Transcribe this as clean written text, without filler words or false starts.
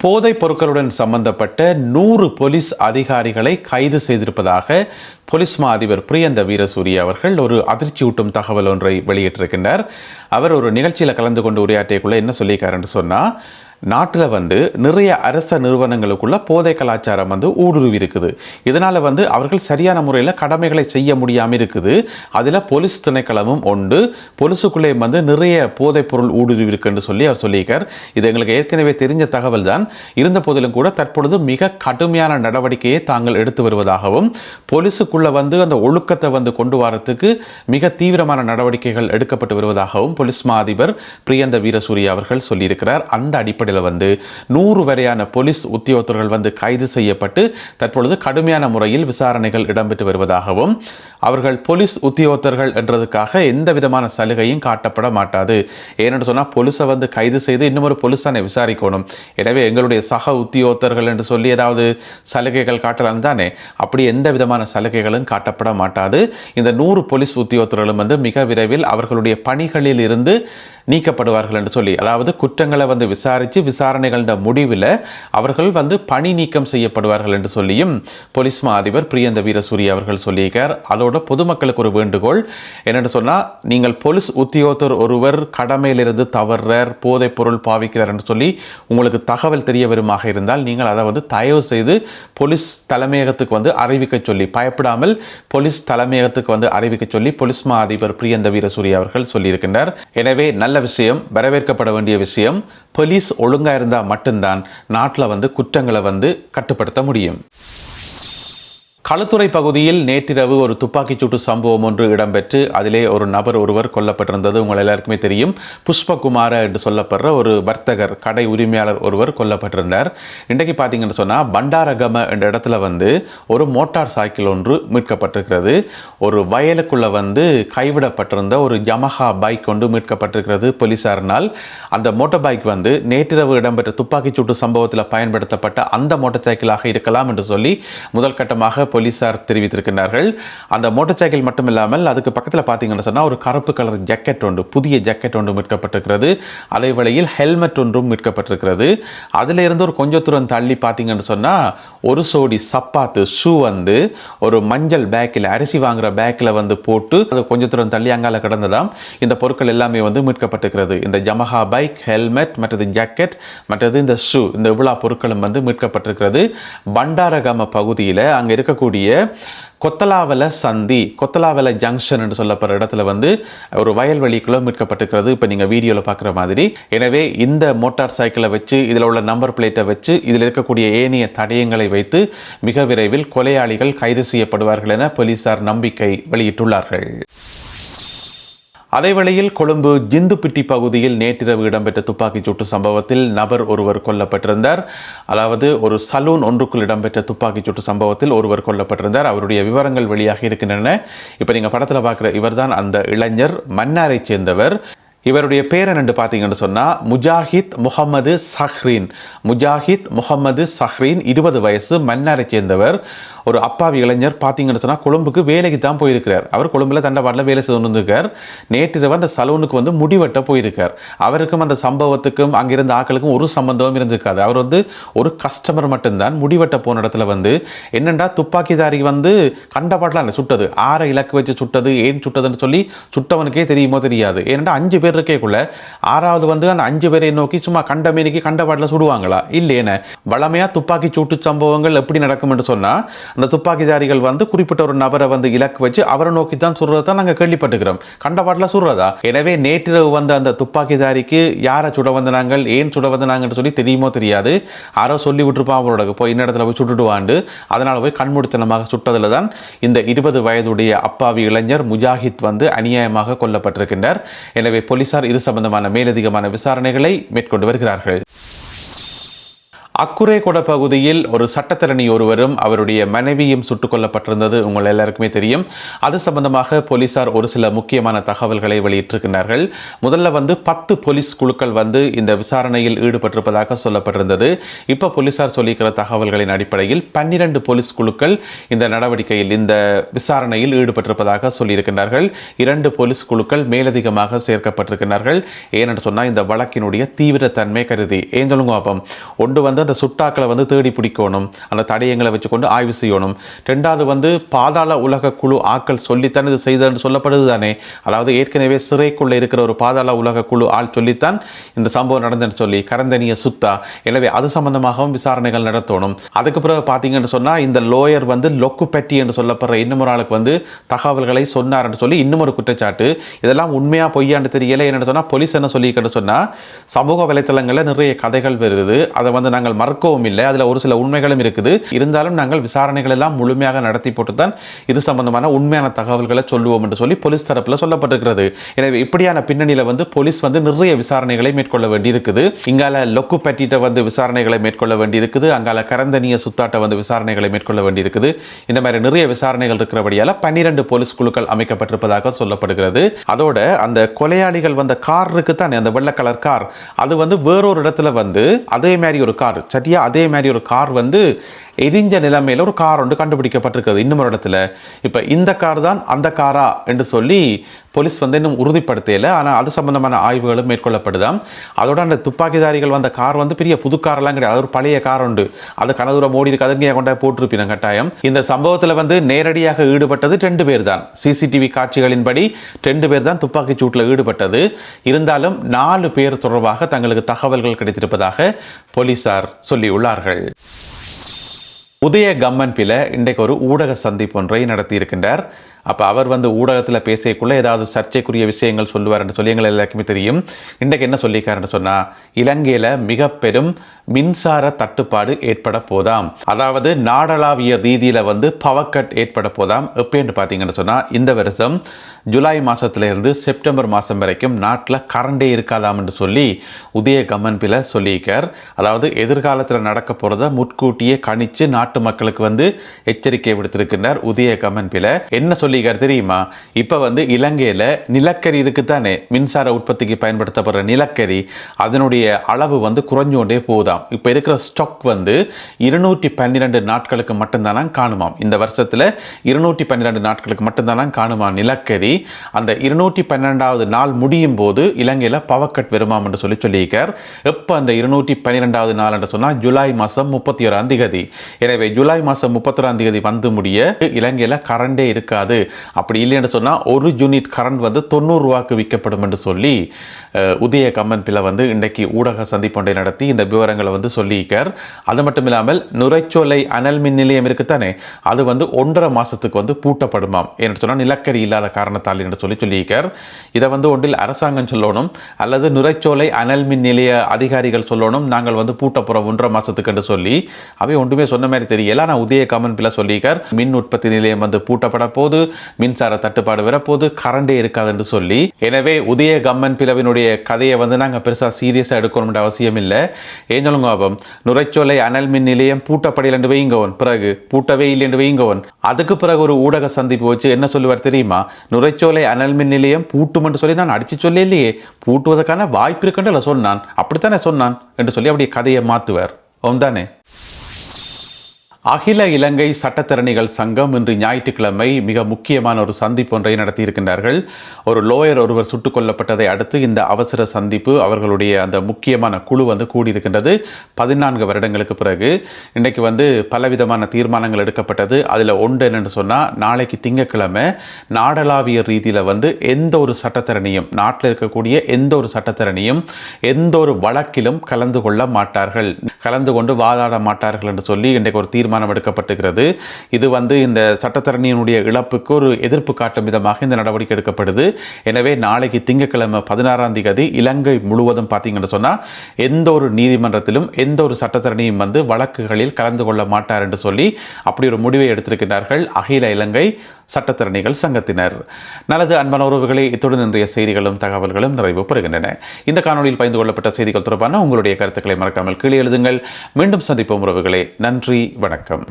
போதைப் பொருட்களுடன் சம்பந்தப்பட்ட 100 போலீஸ் அதிகாரிகளை கைது செய்திருப்பதாக போலீஸ் மா அதிபர் பிரியந்த வீரசூரிய அவர்கள் ஒரு அதிர்ச்சியூட்டும் தகவல் ஒன்றை வெளியிட்டிருக்கின்றார். அவர் ஒரு நிகழ்ச்சியில் கலந்து கொண்டு உரையாற்றியக்குள்ள என்ன சொல்லியிருக்காருன்னு சொன்னால், நாட்டில் நிறைய அரச நிறுவனங்களுக்குள்ள போதை கலாச்சாரம் ஊடுருவி இருக்குது. இதனால் அவர்கள் சரியான முறையில் கடமைகளை செய்ய முடியாமல் இருக்குது. அதில் போலீஸ் திணைக்களமும் உண்டு. போலீஸுக்குள்ளே நிறைய போதைப் பொருள் ஊடுருவி இருக்குன்னு சொல்லி அவர் சொல்லியிருக்கார். இது எங்களுக்கு ஏற்கனவே தெரிஞ்ச தகவல் தான். இருந்த போதிலும் கூட தற்பொழுது மிக கடுமையான நடவடிக்கையை தாங்கள் எடுத்து வருவதாகவும், போலீஸுக்குள்ள அந்த ஒழுக்கத்தை கொண்டு வரத்துக்கு மிக தீவிரமான நடவடிக்கைகள் எடுக்கப்பட்டு வருவதாகவும் போலீஸ் மா அதிபர் பிரியந்த வீரசூரிய அவர்கள் சொல்லியிருக்கிறார். அந்த அடிப்படையில் 100 வரையான போலீஸ் உத்தியோகத்தர்கள் கைது செய்யப்பட்டு தற்பொழுது கடுமையான முறையில் விசாரணைகள் இடம்பெற்று வருவதாகவும், அவர்கள் போலீஸ் உத்தியோகத்தர்கள் என்றதுக்காக எந்த விதமான சலுகையும் காட்டப்பட மாட்டாது. ஏனென்று சொன்னால் போலீஸை கைது செய்து இன்னொரு போலீஸ் தானே விசாரிக்கணும். எனவே எங்களுடைய சக உத்தியோகத்தர்கள் என்று சொல்லி ஏதாவது சலுகைகள் காட்டலாம் தானே, அப்படி எந்த விதமான சலுகைகளும் காட்டப்பட மாட்டாது. இந்த 100 போலீஸ் உத்தியோகத்தர்களும் மிக விரைவில் அவர்களுடைய பணிகளில் இருந்து நீக்கப்படுவார்கள் என்று சொல்லி, அதாவது குற்றங்களை விசாரித்து விசாரணைகளின் முடிவில் அவர்கள் பணி நீக்கம் செய்யப்படுவார்கள் என்று சொல்லியும் போலீஸ் மா அதிபர் பிரியந்த வீரசூரிய அவர்கள் சொல்லியிருக்கார். அதோட பொதுமக்களுக்கு ஒரு வேண்டுகோள் என்னென்னு சொன்னால், நீங்கள் போலீஸ் உத்தியோகத்தர் ஒருவர் கடமையிலிருந்து தவறார், போதைப் பொருள் பாவிக்கிறார் என்று சொல்லி உங்களுக்கு தகவல் தெரிய வருமாக இருந்தால், நீங்கள் அதை தயவு செய்து போலீஸ் தலைமையகத்துக்கு அறிவிக்க சொல்லி, பயப்படாமல் போலீஸ் தலைமையகத்துக்கு அறிவிக்க சொல்லி போலீஸ் மா அதிபர் பிரியந்த வீரசூரிய அவர்கள் சொல்லியிருக்கின்றார். எனவே நல்ல விஷயம், வரவேற்கப்பட வேண்டிய விஷயம். போலீஸ் ஒழுங்கா இருந்தால் மட்டும்தான் நாட்டில் குற்றங்களை கட்டுப்படுத்த முடியும். களுத்துறை பகுதியில் நேற்றிரவு ஒரு துப்பாக்கிச்சூட்டு சம்பவம் ஒன்று இடம்பெற்று அதிலே ஒரு நபர் ஒருவர் கொல்லப்பட்டிருந்தது உங்கள் எல்லாருக்குமே தெரியும். புஷ்பகுமார என்று சொல்லப்படுற ஒரு வர்த்தகர், கடை உரிமையாளர் ஒருவர் கொல்லப்பட்டிருந்தார். இன்றைக்கு பார்த்தீங்கன்னு சொன்னால் பண்டாரகம என்ற இடத்துல ஒரு மோட்டார் சைக்கிள் ஒன்று மீட்கப்பட்டிருக்கிறது. ஒரு வயலுக்குள்ள கைவிடப்பட்டிருந்த ஒரு யமஹா பைக் கொண்டு மீட்கப்பட்டிருக்கிறது போலீசாரினால். அந்த மோட்டார் பைக் நேற்றிரவு இடம்பெற்ற துப்பாக்கிச்சூட்டு சம்பவத்தில் பயன்படுத்தப்பட்ட அந்த மோட்டார் சைக்கிளாக இருக்கலாம் என்று சொல்லி முதல் கட்டமாக போலீசார் தெரிவித்திருக்கிறார்கள். அந்த மோட்டார் சைக்கிள் மட்டும் இல்லாமல் அதுக்கு பக்கத்தில் பார்த்தீங்கன்னு சொன்னால் ஒரு கருப்பு கலர் ஜாக்கெட் ஒன்று, புதிய ஜாக்கெட் ஒன்று மீட்கப்பட்டிருக்கிறது. அதே வேளையில் ஹெல்மெட் ஒன்றும் மீட்கப்பட்டிருக்கிறது. அதில் இருந்து ஒரு கொஞ்ச தூரம் தள்ளி பார்த்தீங்கன்னு சொன்னால் ஒரு சோடி சப்பாத்து ஷூ ஒரு மஞ்சள் பேக்கில், அரிசி வாங்குற பேக்கில் போட்டு அது கொஞ்ச தூரம் தள்ளி அங்கால கிடந்ததாம். இந்த பொருட்கள் எல்லாமே மீட்கப்பட்டிருக்கிறது. இந்த யமஹா பைக், ஹெல்மெட், மற்றது ஜாக்கெட், மற்றது இந்த ஷூ, இந்த இவ்வளோ பொருட்களும் மீட்கப்பட்டிருக்கிறது. பண்டாரகம பகுதியில் அங்கே இருக்கக்கூடிய கொத்தலாவல சந்தி, கொத்தலாவல ஜங்ஷன் என்று சொல்லப்படுற இடத்துல ஒரு வயல்வெளிக்குள்ள மீட்கப்பட்டிருக்கிறது. இப்போ நீங்கள் வீடியோவில் பார்க்குற மாதிரி. எனவே இந்த மோட்டார் சைக்கிளை வச்சு, இதில் உள்ள நம்பர் பிளேட்டை வச்சு, இதில் இருக்கக்கூடிய ஏனைய தடயங்களை வைத்து மிக விரைவில் கொலையாளிகள் கைது செய்யப்படுவார்கள் என போலீசார் நம்பிக்கை வெளியிட்டுள்ளார்கள். அதேவேளையில் கொழும்பு ஜிந்துப்பிட்டி பகுதியில் நேற்றிரவு இடம்பெற்ற துப்பாக்கிச்சூட்டு சம்பவத்தில் நபர் ஒருவர் கொல்லப்பட்டிருந்தார். அதாவது ஒரு சலூன் ஒன்றுக்குள் இடம்பெற்ற துப்பாக்கிச்சூட்டு சம்பவத்தில் ஒருவர் கொல்லப்பட்டிருந்தார். அவருடைய விவரங்கள் வெளியாக இருக்கின்றன. இப்போ நீங்கள் படத்தில் பார்க்குற இவர்தான் அந்த இளைஞர், மன்னாரை சேர்ந்தவர். இவருடைய பேர் என்னென்று பார்த்தீங்கன்னு சொன்னால் முஜாஹித் முகமது சஹ்ரீன். முஜாஹித் முகமது சஹ்ரீன், 20 வயசு, மன்னாரை சேர்ந்தவர். ஒரு அப்பாவி இளைஞர். பார்த்தீங்கன்னு சொன்னால் கொழும்புக்கு வேலைக்கு தான் போயிருக்கிறார். அவர் கொழும்பில் தண்டவாட்டில் வேலை செய்து வந்திருக்கார். நேற்றிரவு அந்த சலூனுக்கு முடிவெட்ட போயிருக்கார். அவருக்கும் அந்த சம்பவத்துக்கும் அங்கிருந்த ஆக்களுக்கும் ஒரு சம்பந்தமும் இருந்திருக்காது. அவர் ஒரு கஸ்டமர் மட்டும்தான். முடிவெட்ட போன இடத்துல என்னென்னா துப்பாக்கிதாரி கண்டபாட்டில் சுட்டது, 6 இலக்கு வச்சு சுட்டது. ஏன் சுட்டதுன்னு சொல்லி சுட்டவனுக்கே தெரியுமோ தெரியாது. ஏனென்றா 5 பேர் இருக்கேக்குள்ள 6வது அந்த 5 பேரை நோக்கி சும்மா கண்டமேனிக்கு கண்டபாட்டில் சுடுவாங்களா? இல்லையேன. வளமையா துப்பாக்கி சூட்டு சம்பவங்கள் எப்படி நடக்கும் என்று சொன்னா, அந்த துப்பாக்கிதாரிகள் குறிப்பிட்ட ஒரு நபரை இலக்கு வச்சு அவரை நோக்கி தான் சுடுறதான் நாங்கள் கேள்விப்பட்டுக்கிறோம். கண்டபாட்டில் சுடுறதா? எனவே நேற்றிரவு அந்த துப்பாக்கிதாரிக்கு யாரை சுட வந்தாங்க, ஏன் சுட வந்தாங்கன்னு சொல்லி தெரியுமோ தெரியாது. யாரோ சொல்லி விட்டுருப்பான் அவரோட, போய் இன்ன இடத்துல போய் சுட்டுடுவாண்டு. அதனால போய் கண்மூடித்தனமாக சுட்டதில் தான் இந்த 20 வயதுடைய அப்பாவி இளைஞர் முஜாஹித் அநியாயமாக கொல்லப்பட்டிருக்கின்றார். எனவே போலீசார் இது சம்பந்தமான மேலதிகமான விசாரணைகளை மேற்கொண்டு வருகிறார்கள். அக்குரேகொட பகுதியில் ஒரு சட்டத்தரணி ஒருவரும் அவருடைய மனைவியும் சுட்டுக் கொல்லப்பட்டிருந்தது உங்கள் எல்லாருக்குமே தெரியும். அது சம்பந்தமாக போலீசார் ஒரு சில முக்கியமான தகவல்களை வெளியிட்டிருக்கிறார்கள். முதல்ல 10 போலீஸ் குழுக்கள் இந்த விசாரணையில் ஈடுபட்டிருப்பதாக சொல்லப்பட்டிருந்தது. இப்போ போலீசார் சொல்லியிருக்கிற தகவல்களின் அடிப்படையில் 12 போலீஸ் குழுக்கள் இந்த நடவடிக்கையில், இந்த விசாரணையில் ஈடுபட்டிருப்பதாக சொல்லியிருக்கிறார்கள். 2 போலீஸ் குழுக்கள் மேலதிகமாக சேர்க்கப்பட்டிருக்கிறார்கள். ஏனென்று சொன்னால் இந்த வழக்கினுடைய தீவிரத்தன்மை கருதி. ஏன் சொல்லுங்க பாப்போம். ஒன்று அந்த அந்த சுட்டாக்களை வந்து தேடி பிடிக்கணும், அந்த தடயங்களை வச்சுக்கொண்டு ஆய்வு செய்யணும். ரெண்டாவது வந்து பாதாள உலக குழு ஆட்கள் சொல்லித்தான் இது செய்தன்னு சொல்லப்படுது தானே. அதாவது ஏற்கனவே சிறைக்குள்ள இருக்கிற ஒரு பாதாள உலக குழு ஆள் சொல்லித்தான் இந்த சம்பவம் நடந்துன்னு சொல்லி கரந்தனிய சுத்தா. எனவே அது சம்பந்தமாகவும் விசாரணைகள் நடத்தணும். அதுக்கு பிறகு பார்த்தீங்கன்னு சொன்னால் இந்த லோயர் வந்து லொக்கு பெட்டி என்று சொல்லப்படுற இன்னும் ஒரு ஆளுக்கு வந்து தகவல்களை சொன்னார்னு சொல்லி இன்னும் ஒரு குற்றச்சாட்டு. இதெல்லாம் உண்மையா பொய்யான்னு தெரியல. என்னன்னு சொன்னால் போலீஸ் என்ன சொல்லிக்கிட்டு சொன்னால் சமூக வலைத்தளங்களில் நிறைய கதைகள் வருது, அதை வந்து நாங்கள் மறக்கவும் இல்லை, அதில் ஒரு சில உண்மைகளும் இருக்குது. இருந்தாலும் நாங்கள் விசாரணைகள் எல்லாம் முழுமையாக நடத்தி போட்டு தான் இது சம்பந்தமான உண்மையான தகவல்களை சொல்லுவோம் என்று சொல்லி போலீஸ் தரப்பில் சொல்லப்பட்டிருக்கிறது. எனவே இப்படியான பின்னணியில் வந்து போலீஸ் வந்து நிறைய விசாரணைகளை மேற்கொள்ள வேண்டி இருக்குது. இங்கால லொக்கு பட்டிட்ட வந்து விசாரணைகளை மேற்கொள்ள வேண்டி இருக்குது, அங்கால கரந்தனிய சுத்தாட்ட வந்து விசாரணைகளை மேற்கொள்ள வேண்டி இருக்குது. இந்த மாதிரி நிறைய விசாரணைகள் இருக்கிறபடியால் 12 போலீஸ் குழுக்கள் அமைக்கப்பட்டிருப்பதாக சொல்லப்படுகிறது. அதோட அந்த கொலையாளிகள் வந்த கார் இருக்கு தானே, அந்த வெள்ளை கலர் கார், அது வந்து வேறொரு இடத்துல வந்து அதே மாதிரி ஒரு கார், சரியா அதே மாதிரி ஒரு கார் வந்து எரிஞ்ச நிலைமையில் ஒரு கார் ஒன்று கண்டுபிடிக்கப்பட்டிருக்கிறது இன்னும் ஒரு இடத்துல. இப்போ இந்த கார் தான் அந்த காரா என்று சொல்லி போலீஸ் வந்து இன்னும் உறுதிப்படுத்தலை. ஆனால் அது சம்பந்தமான ஆய்வுகளும் மேற்கொள்ளப்படுதாம். அதோட அந்த துப்பாக்கிதாரிகள் வந்த கார் வந்து பெரிய புது காரெல்லாம் கிடையாது, அது ஒரு பழைய கார் உண்டு, அது கனதூரம் ஓடி இருக்கு, அதுங்க கொண்டா போட்டிருப்பீங்க கட்டாயம். இந்த சம்பவத்தில் வந்து நேரடியாக ஈடுபட்டது 2 பேர் தான். சிசிடிவி காட்சிகளின்படி 2 பேர் தான் துப்பாக்கி சூட்டில் ஈடுபட்டது. இருந்தாலும் 4 பேர் தொடர்பாக தங்களுக்கு தகவல்கள் கிடைத்திருப்பதாக போலீசார் சொல்லியுள்ளார்கள். உதய கம்மன்பில இன்றைக்கு ஒரு ஊடக சந்திப்பு ஒன்றை நடத்தியிருக்கின்றார். அப்போ அவர் வந்து ஊடகத்தில் பேசக்குள்ளே ஏதாவது சர்ச்சைக்குரிய விஷயங்கள் சொல்லுவார்னு சொல்லி எங்களை எல்லாருக்குமே தெரியும். இன்றைக்கு என்ன சொல்லியிருக்காருன்னு சொன்னால், இலங்கையில் மிக பெரும் மின்சார தட்டுப்பாடு ஏற்பட போதாம், அதாவது நாடளாவிய ரீதியில் வந்து பவர் கட் ஏற்பட போதாம். எப்படின்னு பார்த்தீங்கன்னு சொன்னால், இந்த வருஷம் ஜூலை மாதத்திலிருந்து செப்டம்பர் மாதம் வரைக்கும் நாட்டில் கரண்டே இருக்காதாம் என்று சொல்லி உதய கம்மன்பில சொல்லியிருக்கார். அதாவது எதிர்காலத்தில் நடக்க போகிறத முன்கூட்டியே கணித்து நாட்டு மக்களுக்கு வந்து எச்சரிக்கை விடுத்திருக்கின்றார் உதய கம்மன்பில. என்ன சொல்லியிருக்கார் தெரியுமா? இப்போ வந்து இலங்கையில் நிலக்கரி இருக்குத்தானே, மின்சார உற்பத்திக்கு பயன்படுத்தப்படுற நிலக்கரி, அதனுடைய அளவு வந்து குறைஞ்சு கொண்டே போகுதாம். இப்போ இருக்கிற ஸ்டாக் வந்து 212 நாட்களுக்கு மட்டும்தானா காணுமாம். இந்த வருஷத்தில் 212 நாட்களுக்கு மட்டும்தானா காணுமா நிலக்கரி. அந்த 212வது நாள் முடியும் போது இலங்கையில் பவர் கட் வருமாம் என்று சொல்லியிருக்கார். எப்போ அந்த 212வது நாள் என்று சொன்னால் ஜூலை மாதம் 31ஆம் தேதி. எனவே ஜூலை மாதம் 31ஆம் தேதி வந்து முடிய இலங்கையில் கரண்டே இருக்காது. அப்படி இல்லைன்னு சொன்னால் 1 யூனிட் கரண்ட் வந்து 90 ரூபாய்க்கு விற்கப்படும் என்று சொல்லி உதய கம்மன்பில வந்து இன்றைக்கு ஊடக சந்திப்பொன்றை நடத்தி இந்த விவரங்களை வந்து சொல்லியிருக்கார். அது மட்டும் இல்லாமல் நுரைச்சோலை அனல் மின் நிலையம் இருக்குத்தானே, அது வந்து 1.5 மாதத்துக்கு வந்து பூட்டப்படுமாம் என்று சொன்னால் நிலக்கரி இல்லாத காரணத்தால் என்று சொல்லியிருக்கார். இதை வந்து ஒன்றில் அரசாங்கம் சொல்லணும், அல்லது நுரைச்சோலை அனல் மின் நிலைய அதிகாரிகள் சொல்லணும், நாங்கள் வந்து பூட்ட போகிறோம் 1.5 மாதத்துக்கு என்று சொல்லி. அவை ஒன்றுமே சொன்ன மாதிரி தெரியல. ஆனால் உதய கம்மன்பில சொல்லியிருக்கார், மின் உற்பத்தி நிலையம் வந்து பூட்டப்பட போது, மின்சார தட்டுப்பாடு வரப்போது, கரண்டே இருக்காது என்று சொல்லி. எனவே உதய கம்மன்பிலவினுடைய கதையை வந்து நாங்கள் பெருசாக சீரியஸாக எடுக்கணும்ன்ற அவசியம் இல்லை. ஏன் சொல்லுங்க, நுரைச்சோலை அனல் மின் நிலையம் பூட்டப்படையில் என்று வைங்கவன், பிறகு பூட்டவே இல்லை என்று வைங்கவன், அதுக்கு பிறகு ஒரு ஊடக சந்திப்பு வச்சு என்ன சொல்லுவார் தெரியுமா? நுரைச்சோலை அனல் மின் நிலையம் பூட்டும் என்று சொல்லி நான் அடிச்சு சொல்ல இல்லையே, பூட்டுவதற்கான வாய்ப்பு இருக்குன்னு சொன்னான், அப்படித்தானே சொன்னான் என்று சொல்லி அப்படியே கதையை மாற்றுவார். தானே. அகில இலங்கை சட்டத்தரணிகள் சங்கம் இன்று ஞாயிற்றுக்கிழமை மிக முக்கியமான ஒரு சந்திப்பு ஒன்றை நடத்தியிருக்கின்றார்கள். ஒரு லோயர் ஒருவர் சுட்டுக் கொல்லப்பட்டதை அடுத்து இந்த அவசர சந்திப்பு, அவர்களுடைய அந்த முக்கியமான குழு வந்து கூடியிருக்கின்றது. 14 வருடங்களுக்கு பிறகு இன்றைக்கு வந்து பலவிதமான தீர்மானங்கள் எடுக்கப்பட்டது. அதில் ஒன்று என்னென்னு சொன்னால், நாளைக்கு திங்கட்கிழமை நாடளாவிய ரீதியில் வந்து எந்த ஒரு சட்டத்தரணியும், நாட்டில் இருக்கக்கூடிய எந்த ஒரு சட்டத்தரணியும் எந்த ஒரு வழக்கிலும் கலந்து கொள்ள மாட்டார்கள், கலந்து கொண்டு வாதாட மாட்டார்கள் என்று சொல்லி இன்றைக்கு ஒரு தீர்மானம் எடுக்கப்பட்டிருக்கிறது. இது வந்து இந்த சட்டத்தரணியினுடைய இழப்புக்கு ஒரு எதிர்ப்பு காட்டும் விதமாக இந்த நடவடிக்கை எடுக்கப்படுது. எனவே நாளைக்கு திங்கட்கிழமை 16ஆம் தேதி இலங்கை முழுவதும் பார்த்தீங்கன்னு சொன்னால் எந்த ஒரு நீதிமன்றத்திலும் எந்த ஒரு சட்டத்தரணியும் வந்து வழக்குகளில் கலந்து கொள்ள மாட்டார் என்று சொல்லி அப்படி ஒரு முடிவை எடுத்திருக்கிறார்கள் அகில இலங்கை சட்டத்தரணிகள் சங்கத்தினர். நல்லது அன்பான உறவுகளே, இத்துடன் இன்றைய செய்திகளும் தகவல்களும் நிறைவு பெறுகின்றன. இந்த காணொலியில் பகிர்ந்து கொள்ளப்பட்ட செய்திகள் தொடர்பான உங்களுடைய கருத்துக்களை மறக்காமல் கீழே எழுதுங்கள். மீண்டும் சந்திப்போம் உறவுகளே. நன்றி, வணக்கம்.